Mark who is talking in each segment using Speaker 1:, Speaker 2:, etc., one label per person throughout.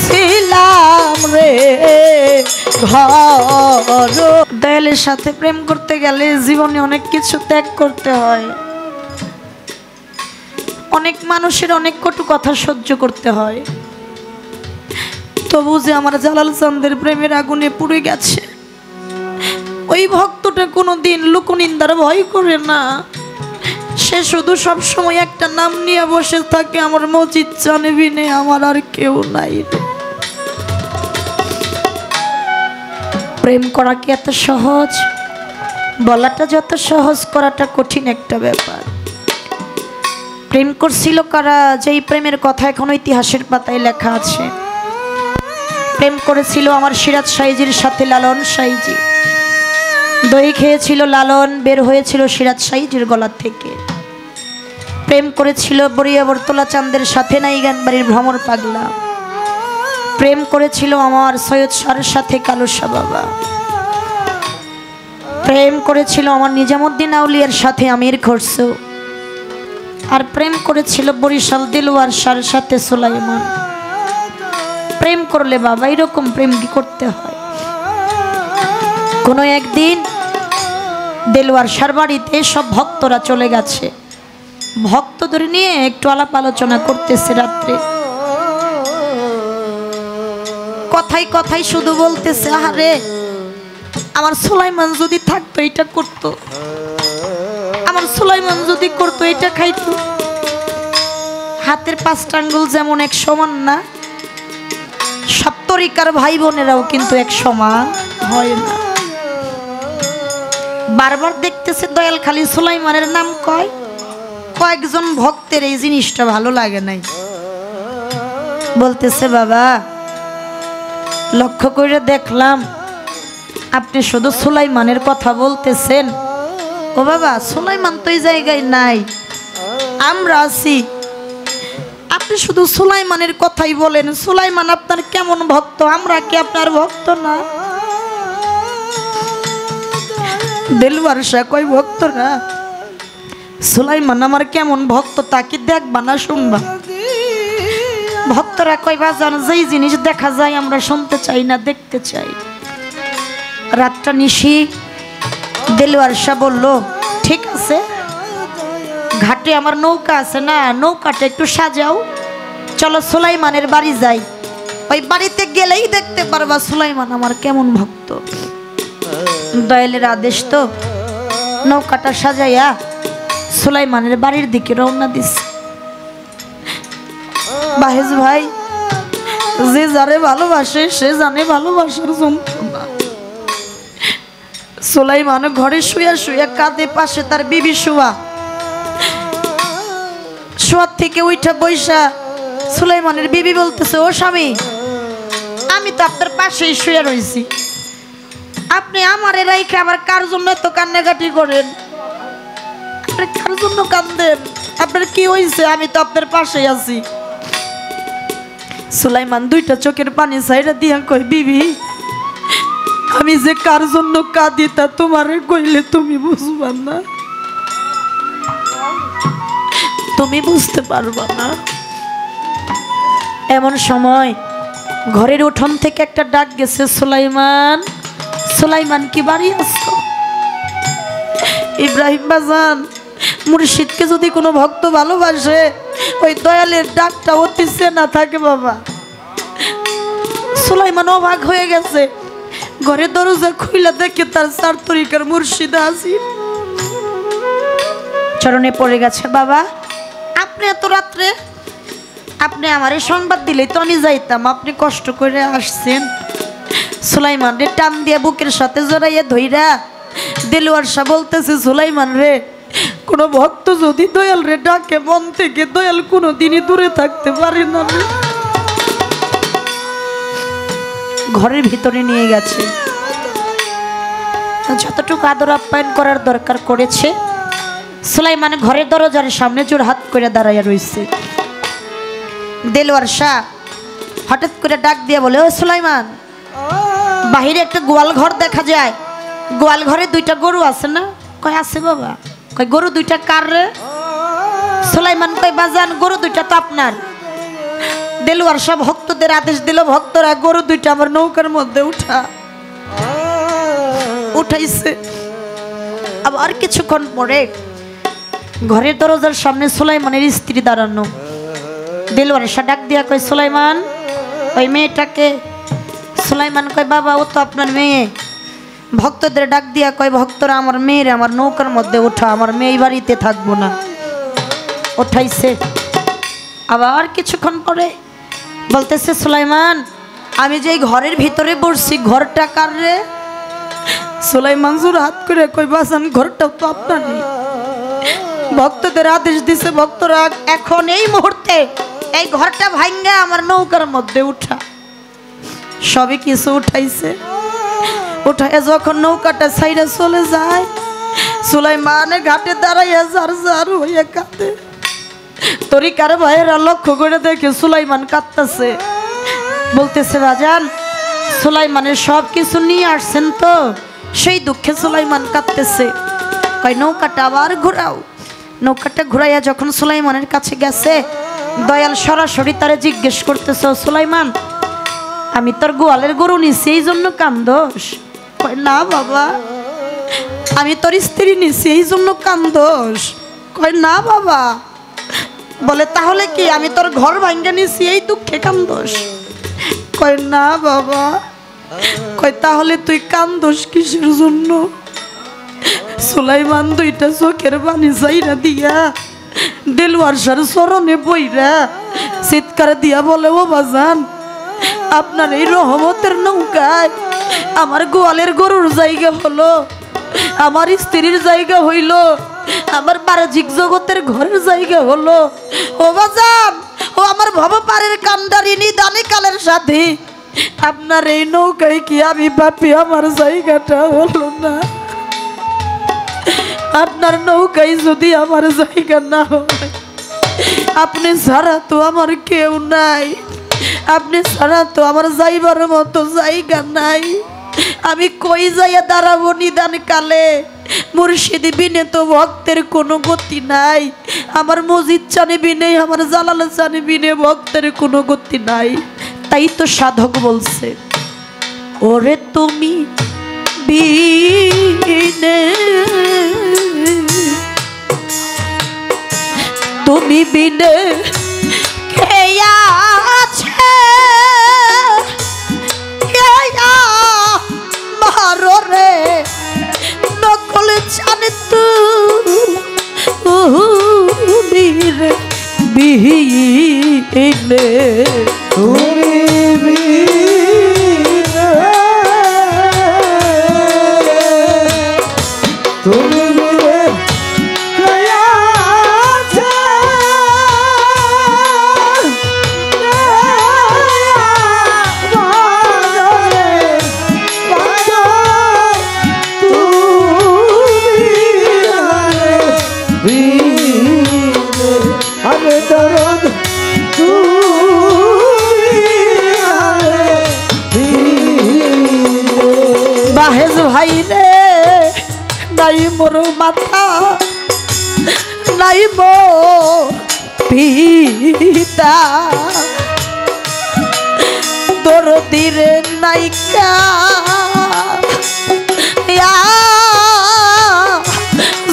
Speaker 1: ছিলাম রে ঘর। দয়ালের সাথে প্রেম করতে গেলে জীবনে অনেক কিছু ত্যাগ করতে হয়, অনেক মানুষের অনেক কটু কথা সহ্য করতে হয়। তবু যে আমার জালাল চাঁদের প্রেমের আগুনে পুড়ে গেছে, ওই ভক্তটা কোনোদিন লোকনিন্দার ভয় করে না। সে শুধু সব সময় একটা নাম নিয়ে বসে থাকে, আমার মজিদ জানেবিনে আমার আর কেউ নাই। প্রেম করা কি এত সহজ? বলাটা যত সহজ, করাটা কঠিন একটা ব্যাপার। প্রেম করছিল কারা, যেই প্রেমের কথা এখন ইতিহাসের পাতায় লেখা আছে। প্রেম করেছিল আমার সিরাজ সাইজির সাথে লালন সাইজি। দই খেয়েছিল লালন, বের হয়েছিল সিরাজ সাইজির গলা থেকে। প্রেম করেছিল বরিয়া বরতলা চাঁদের সাথে নাইগানবাড়ির ভ্রমর পাগলা। প্রেম করেছিল আমার সৈয়দ শাহর সাথে কালু শাহ বাবা। প্রেম করেছিল আমার নিজামুদ্দিন আউলিয়ার সাথে আমির খসরু। আর প্রেম করেছিল বরিশাল দিলওয়ার শাহর সাথে সুলাইমান। প্রেম করলে বাবা এরকম প্রেম কি করতে হয়? কোনো একদিন দেলওয়ার শাহর বাড়িতে সব ভক্তরা চলে গেছে। ভক্তদের নিয়ে একটু আলাপ আলোচনা করতেছে রাত্রে। কথাই কথাই শুধু বলতেছে, আহারে আমার সুলাইমান যদি থাকতো এটা করতো, আমার সুলাইমান যদি করতো এটা খাইতো। হাতের 5টা আঙ্গুল যেমন এক সমান না, সব তরিকার ভাই বোনেরাও কিন্তু এক সমান হয় না। বারবার দেখতেছে দয়াল খালি সুলাইমানের নাম কয়। কয়েকজন ভক্তের এই জিনিসটা ভালো লাগে নাই। বলতেছে, বাবা লক্ষ্য করে দেখলাম আপনি শুধু সুলাইমানের কথা বলতেছেন। ও বাবা, সুলাইমান তো এই জায়গায় নাই, আমরা আছি। আপনি শুধু সুলাইমানের কথাই বলেন। সুলাইমান আপনার কেমন ভক্ত, আমরা কি আপনার ভক্ত না? দেলওয়ার শাহ কয়, ভক্ত না? সুলাইমান আমার কেমন ভক্ত তা কি দেখবা না শুনবা? ভক্তরা কয়, বাজান যেই জিনিস দেখা যায় আমরা শুনতে চাই না, দেখতে চাই। রাতটা নিশি দেলওয়ার শাহ বলল, ঠিক আছে, ঘাটে আমার নৌকা আছে না, নৌকাটা একটু সাজাও, চলো সুলাইমানের বাড়ি যাই। ওই বাড়িতে গেলেই দেখতে পারবা সুলাইমান আমার কেমন ভক্ত। দয়ালের আদেশ তো, নৌকাটা সাজাইয়া সুলাইমানের বাড়ির দিকে রওনা দিস। বাহেজ ভাই, যে যারে ভালোবাসে সে জানে ভালোবাসার যন্ত্রণা। সুলাইমান ঘরে শুয়া শুয়া কাঁদে, পাশে তার বিবি শুয়া। শোয়ার থেকে উঠা বৈশা সুলাইমানের বিবি বলতেছে, ও স্বামী, আমি তো আপনার পাশেই শুয়ে রয়েছি, আপনি আমারে রাইখে আবার কার জন্য এত কান্নাকাটি করেন? আপনি কার জন্য কান্দেন? আপনার কি হয়েছে? আমি তো আপনার পাশেই আছি। সুলাইমান 2টা চোখের পানি ছাইড়া দিয়া কয়, বিবি আমি যে কার জন্য কাঁদি তা তোমারে কইলে তুমি বুঝবা না, তুমি বুঝতে পারবা না। এমন সময় ঘরের উঠোন থেকে একটা ডাক গেছে, সুলাইমান, সুলাইমান কি বাড়ি আছো? ইব্রাহিম বাজান, মুর্শিদকে যদি কোনো ভক্ত ভালোবাসে ওই দয়ালের ডাকটা অতি চেনা থাকে বাবা। সুলাইমান অবাক হয়ে গেছে, ঘরে দরজা খুইলা দেখে তার 4 তরিকার মুর্শিদ হাজির। চরণে পড়ে গেছে, বাবা আপনি এত রাত্রে, আপনি আমারে সংবাদ দিলেই তো আমি যাইতাম, আপনি কষ্ট করে আসছেন। সুলাইমান রে টান দিয়ে বুকের সাথে জড়াইয়া ধইরা দেলওয়ার শাহ বলতেছে, সুলাইমান রে, কোন ভক্ত যদি দয়াল রে ডাকে মন থেকে, দয়াল কোনোদিনই দূরে থাকতে পারে না। ঘরের ভিতরে নিয়ে গেছে, যতটুকু আদর আপ্যায়ন করার দরকার করেছে। সুলাইমান ঘরের দরজার সামনে জোর হাত করে দাঁড়াইয়া রয়েছে। দেলওয়ার শাহ হঠাৎ করে ডাক দিয়ে বলে, ও সুলাইমান, বাহিরে একটা গোয়াল ঘর দেখা যায়, গোয়াল ঘরে 2টা গরু আছে না? কয় আছে বাবা। কয় গরু 2টা কার রে? সুলাইমান কয়, বাজান গরু 2টা তো আপনার। দেলোয়ার সব ভক্তদের আদেশ দিল, ভক্তরা গরু দুইটা আমার নৌকার মধ্যে উঠাইছে। আবার কিছুক্ষণ পরে ঘরের দরজার সামনে সুলাইমানের স্ত্রী দাঁড়ানো। দেলোয়ার এসে ডাক দিয়া কয়, সুলাইমান, ওই মেয়েটাকে। সুলাইমান কয়, বাবা ও তো আপনার মেয়ে। ভক্তদের ডাক দিয়া কয়, ভক্তরা আমার মেয়ের আমার নৌকার মধ্যে ওঠা, আমার মেয়ে বাড়িতে থাকবো না। ওঠাইছে। আবার কিছুক্ষণ পরে বলতেছে, সুলাইমান, আমি যে ঘরের ভিতরে বসছি, ঘরটা কার রে? সুলাইমান জোর হাত করে কই, বাসান ঘরটাও তো আপনারই। ভক্তদের আদেশ দিছে, ভক্তরা এখন এই মুহূর্তে এই ঘরটা ভাঙ্গা আমার নৌকার মধ্যে উঠা। সবই কিছু উঠাইছে। উঠায় যখন নৌকাটা সাইডে চলে যায়, সুলাইমানের ঘাটে দাঁড়াইয়া যার যার হইয়া কাঁদে। তরিকার ভাইয়েরা লক্ষ্য করে দেখে সুলাইমান কাঁদতেছে। বলতেছে, বাজান, সুলাইমানের সব কিছু নিয়ে আসছেন তো, সেই দুঃখে সুলাইমান কাঁদতেছে। কয়, নৌকাটা আবার ঘোরাও। নৌকাটা ঘুরাইয়া যখন সুলাইমানের কাছে গেছে, দয়াল সরাসরি তারে জিজ্ঞেস করতেছ, সুলাইমান, আমি তোর গোয়ালের গরু নিছি এই জন্য কান্দোস? কয়, না বাবা, আমি তোর স্ত্রী নিছি এই জন্য কান্দোস? কয়, না বাবা। বলে, তাহলে কি আমি তোর ঘর ভাঙ্গা নিছি এই দুঃখে কান্দোস? কয়, না বাবা। কয়, তাহলে তুই কান্দোস কিসের জন্য? সুলাইমান দুইটা চোখের পানি চাইরা দিয়া দেলোয়ার শাহর চরণে বইরা চিৎকার দিয়া বলে, ও বাজান, আপনার এই রহমতের নৌকায় আমার গোয়ালের গরুর জায়গা হলো, আমার স্ত্রীর জায়গা হইল, আমার বাহ্যিক জগতের ঘরের জায়গা হলো। ও বাজান, ও আমার ভবপারের কান্ডারিনী দানি কালের সাথে, আপনার এই নৌকায় কি আমি পাপি? আমার জায়গাটা হলো না। আপনার নৌকায় যদি আমার জায়গা না হয়, আপনি ছাড়া তো আমার কেউ নাই, আপনি ছাড়া তো আমার যাইবার মতো জায়গা নাই। আমি কই যাইয়া দাঁড়াবো নিদান কালে? মুর্শিদ বিনে তো ভক্তের কোনো গতি নাই, আমার মজিদ চানি বিনে, আমার জালাল চানি বিনে ভক্তের কোনো গতি নাই। তাই তো সাধক বলছে, ওরে তুমি বিনে, তুমি বিনে কে আছে মারো রে নকল জানে তুমি রে বিহীনে, তুমি বিহীনে, তুমি বিহীনে কে আছে বাহেজ ভাই রে, নাই মোর মাথা, নাই মোর পিতা, দরদিরে নাইকা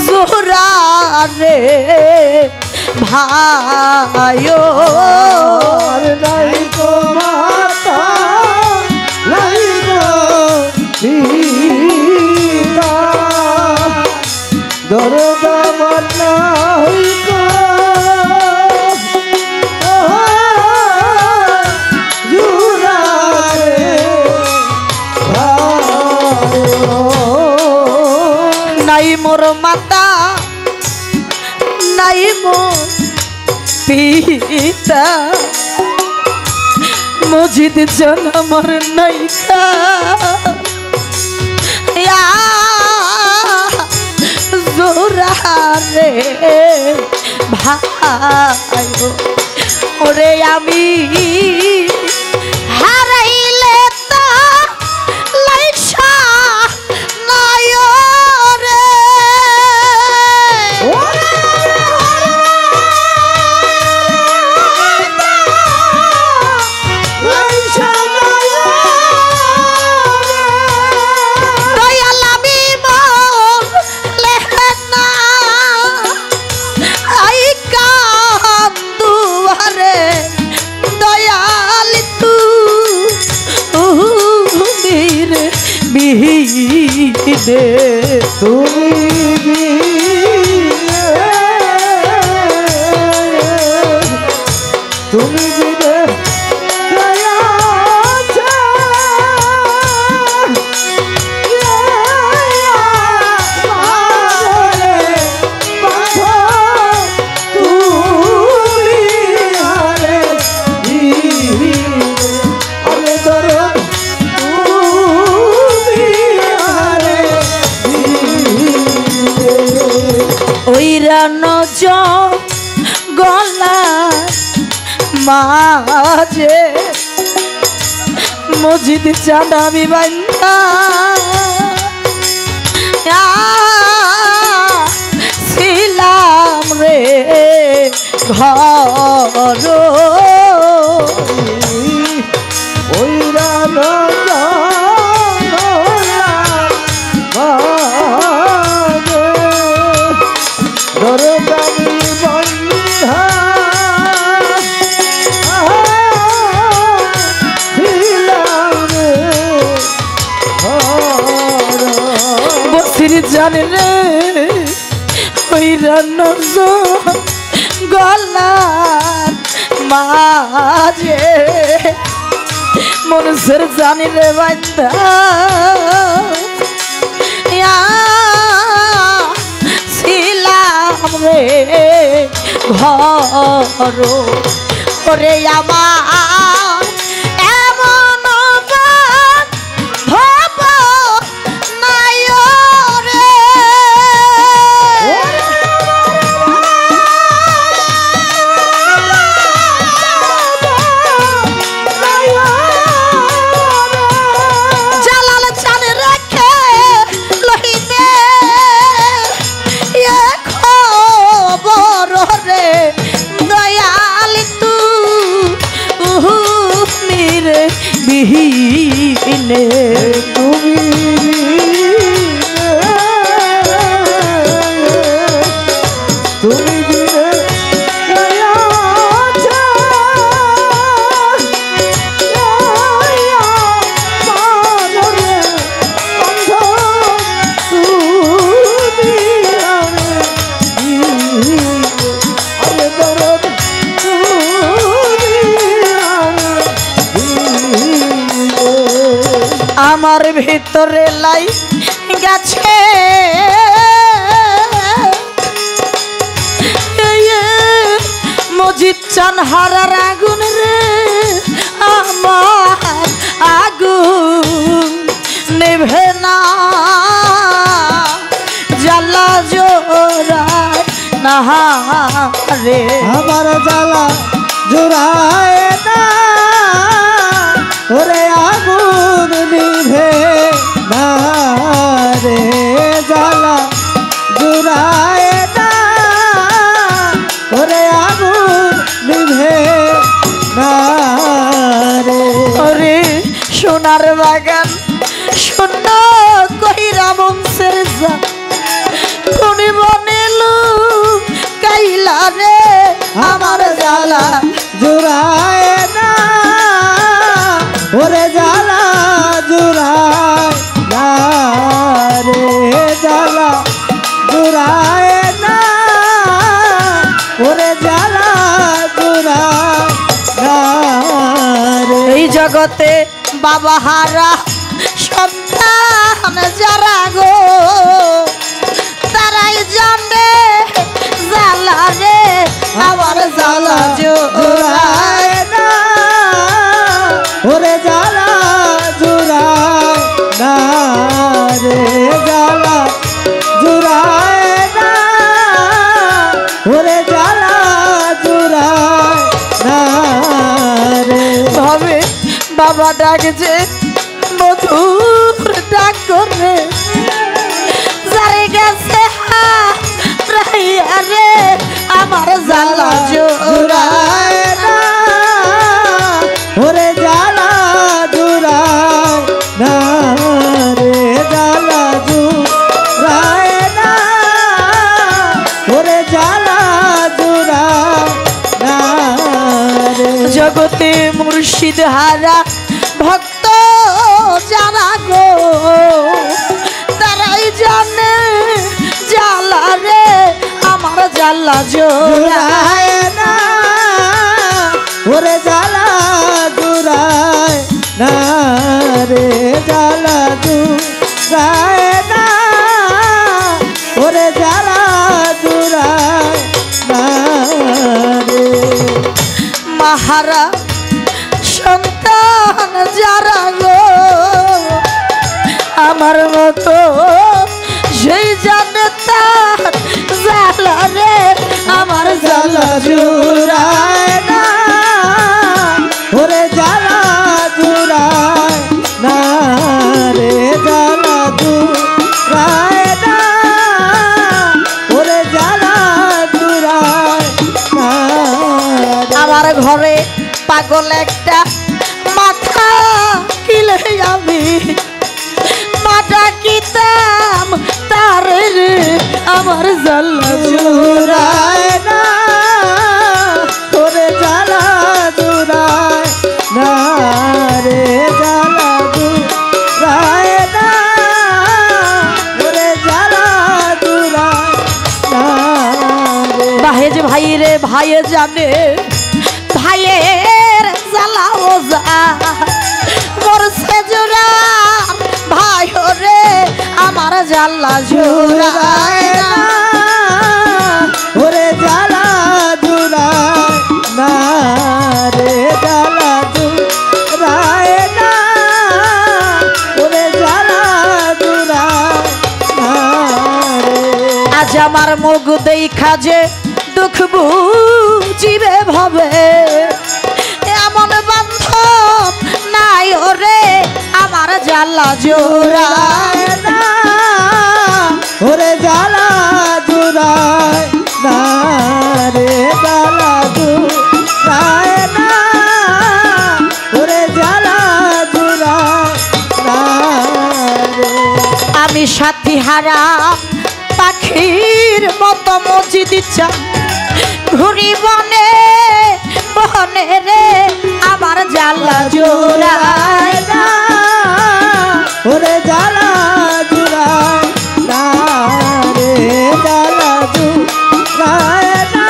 Speaker 1: জোরা রে ভাইও, নাই গো মাতা, নাই গো পিতা, দরদা মানা হইতো জোরা রে ভাইও, নাই মোর মাতা, নাই মোর পিতা, মজিদ জন আমার নাইকা জোরা রে ভাই, ওরে আমি হারাইলে তা লাইসা নাই রে, বিহীনে
Speaker 2: তুমি তুমি বিনে
Speaker 1: গলা মাঝে মসজিদ চাঁদাবি বান্ধা ছিলাম রে ঘর
Speaker 2: ওই
Speaker 1: জানে রে ওই রান্না গলার মাঝে মনুষ্যের জানি রে বান্দা ছিলাম রে ঘর ওরে আমার এমন ভাব নাই রে জালাল চান রেখে লহিবে খবর রে দয়াল তুমি রে বিহীনে
Speaker 2: তুমি বিনে
Speaker 1: আমার ভিতরে লাই গেছে মজিদ চান হারার আগুন রে আমার আগুন নেভে না জ্বালা জোড়ায় না রে
Speaker 2: আমার জ্বালা জোড়ায় না ওরে আগুন নিভে না রে জ্বালা জোড়ায় না ওরে আগুন নিভে না রে
Speaker 1: ওরে সোনার বাগান শূন্য কইরা বংশের যা কোনি বনেলু কাইলা রে আমার জ্বালা
Speaker 2: জোড়ায় না ওরে জ্বালা জোড়ায় না রে জ্বালা জোড়ায় না ওরে জ্বালা জোড়ায় না রে
Speaker 1: এই জগতে বাবা হারা সন্তান যারা গো তারাই জানে জ্বালা রে আমার জ্বালা জোড়ায়
Speaker 2: না ওরে জ্বালা জোড়ায় না রে জ্বালা জোড়ায় না ওরে জ্বালা জোড়ায় না রে
Speaker 1: ভাবে বাবা ডাকছে মধুর ডাক করে যারে গেছে হারাইয়া রে আমার জ্বালা জোড়ায়
Speaker 2: না ওরে জ্বালা জোড়ায় না রে জ্বালা জোড়ায় না ওরে জ্বালা জোড়ায় না রে
Speaker 1: জগতে মুর্শিদ হারা ভক্ত যারা গো তারাই জানে জ্বালা রে আমার জ্বালা জোড়ায়
Speaker 2: না ওরে জ্বালা জুড়ায় না রে জ্বালা জুড়ায় না ওরে জ্বালা জুড়ায় না রে
Speaker 1: মাহারা সন্তান যারা গো আমার মতো সেই জানে তার জ্বালা রে আমার জ্বালা
Speaker 2: জুড়ায় না ওরে জ্বালা জুড়ায় না রে জ্বালা জুড়ায় না ওরে জ্বালা জুড়ায় না
Speaker 1: আমার ঘরে পাগল একটা মাথা কিলে আমি মাথা কিতাম তার রে আমার জ্বালা
Speaker 2: জুড়ায় না ওরে জ্বালা জুড়ায় না রে জ্বালা জুড়ায় না ওরে জ্বালা জুড়ায় না রে
Speaker 1: বাহেজ ভাই রে ভাইয়ে জানে ভাইয়ের জ্বালা ওজা মরছে জোড়া ভাই রে আমার জ্বালা জোড়ায় না
Speaker 2: ওরে জ্বালা জুড়ায় না রে জ্বালা জুড়ায় না ওরে জ্বালা জুড়ায় না রে
Speaker 1: আজ আমার মুখ দেখা যে দুঃখ বুঝিবে ভাবে এমন বান্ধব নাই ওরে আমার জ্বালা জোড়ায়
Speaker 2: না ওরে জ্বালা জুড়ায় না রে জ্বালা জুড়ায় না ওরে জ্বালা জুড়ায় না রে
Speaker 1: আমি সাথী হারা পাখির মতো মজিদ চাই ঘুরি বনে বনে রে আমার জ্বালা জোড়ায়
Speaker 2: না ওরে জ্বালা জুড়ায় না রে জ্বালা জুড়ায় না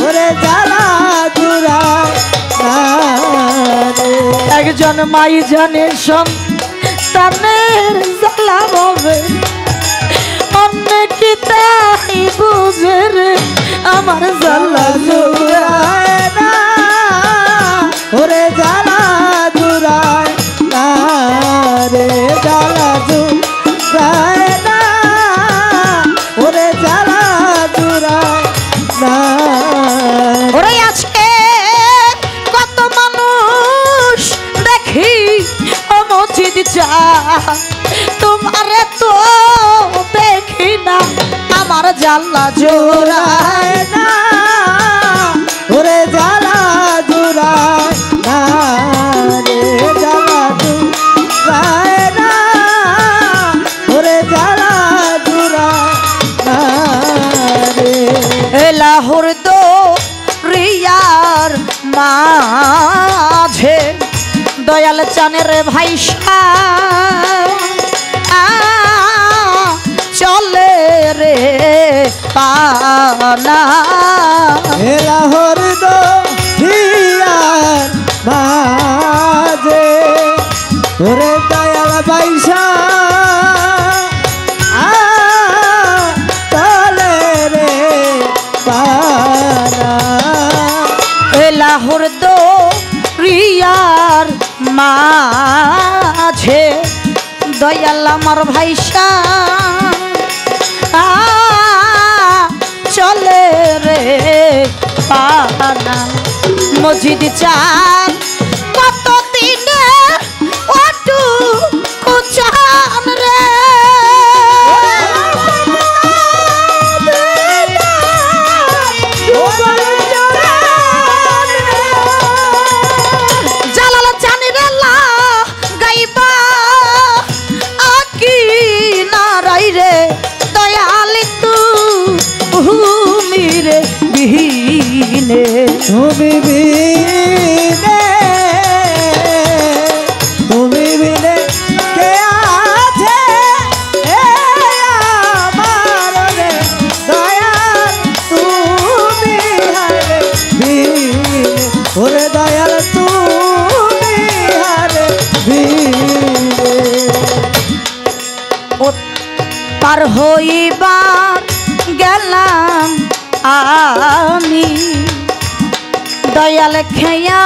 Speaker 2: ওরে জ্বালা জুড়ায় না রে
Speaker 1: একজন মাই জানে সন্তানের জ্বালা হবে অন্য কি তাই বুঝে রে আমার জ্বালা জোড়ায়
Speaker 2: জুড়ায় না ওরে জ্বালা জুড়ায় না রে জ্বালা জুড়ায় না ওরে জ্বালা জুড়ায় না
Speaker 1: ওরে আজকে কত মানুষ দেখি ও মসজিদ যা তোমারে তো দেখি না আমার জ্বালা জোড়ায়
Speaker 2: জুড়ায় না ওরে জ্বালা জুড়ায় না রে জ্বালা জুড়ায় না ওরে জ্বালা জুড়ায় না রে
Speaker 1: লাহোর দো রিয়ার মাঝে দয়াল চানের ভাইসা চলে রে পানা
Speaker 2: লাহোর দো হিয়ার মাঝে ওরে দয়াল বাইসা চলে রে পানা
Speaker 1: লাহোর দো রিয়ার মাঝে দয়াল আমার ভাইসা চলে রে পানা মসজিদ চান কত দিনে ওটু কুচান রে জালাল চানি রে লা গাইবা আকি নারাই রে দয়ালি তু রে বিহীনে
Speaker 2: তুমি বিনে ওরে দয়াল তুমি হারে বীরে
Speaker 1: ও পার হইবার গেলাম আমি দয়াল খেয়া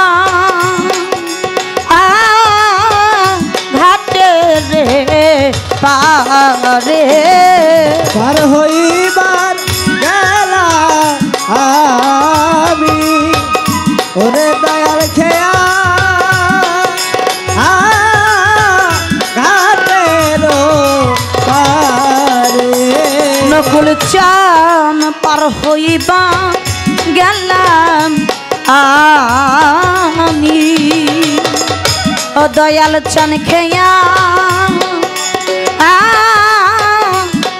Speaker 1: ঘাটে রে পারে
Speaker 2: পার হইবার গেলা আমি ওরে দয়াল খেয়া ঘাটের পারে
Speaker 1: নকুল চান পার হইবা গেলাম আমি ও দয়াল চান খেয়া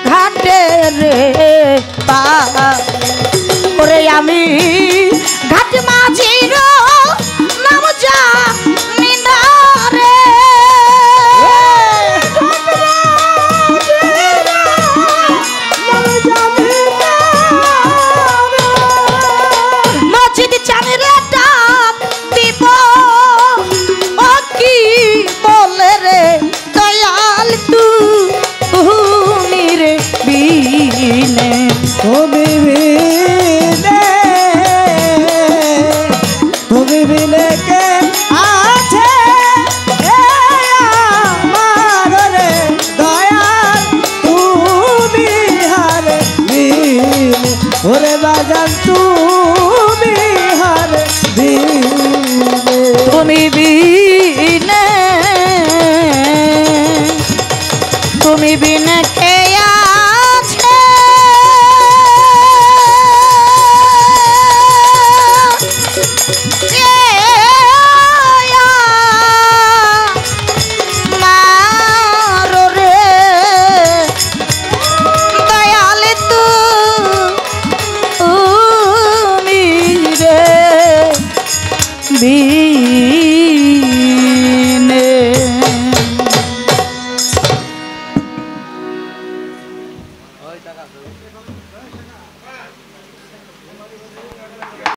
Speaker 1: ঘাটে রে পারে আমি ঘাট মাঝির নাম জানি না রে মসজিদ চাঁদের ডাব দিব ও কি বলে রে দয়াল তুমি রে বিনে
Speaker 2: তুমি বিনে কে আছে আমার রে দয়াল তুমি হারে বিনে ওরে বাজান তুমি হারে বিনে
Speaker 1: তুমি বিনে তুমি বিনে কে আছে মারো রে দয়াল তুমি রে বি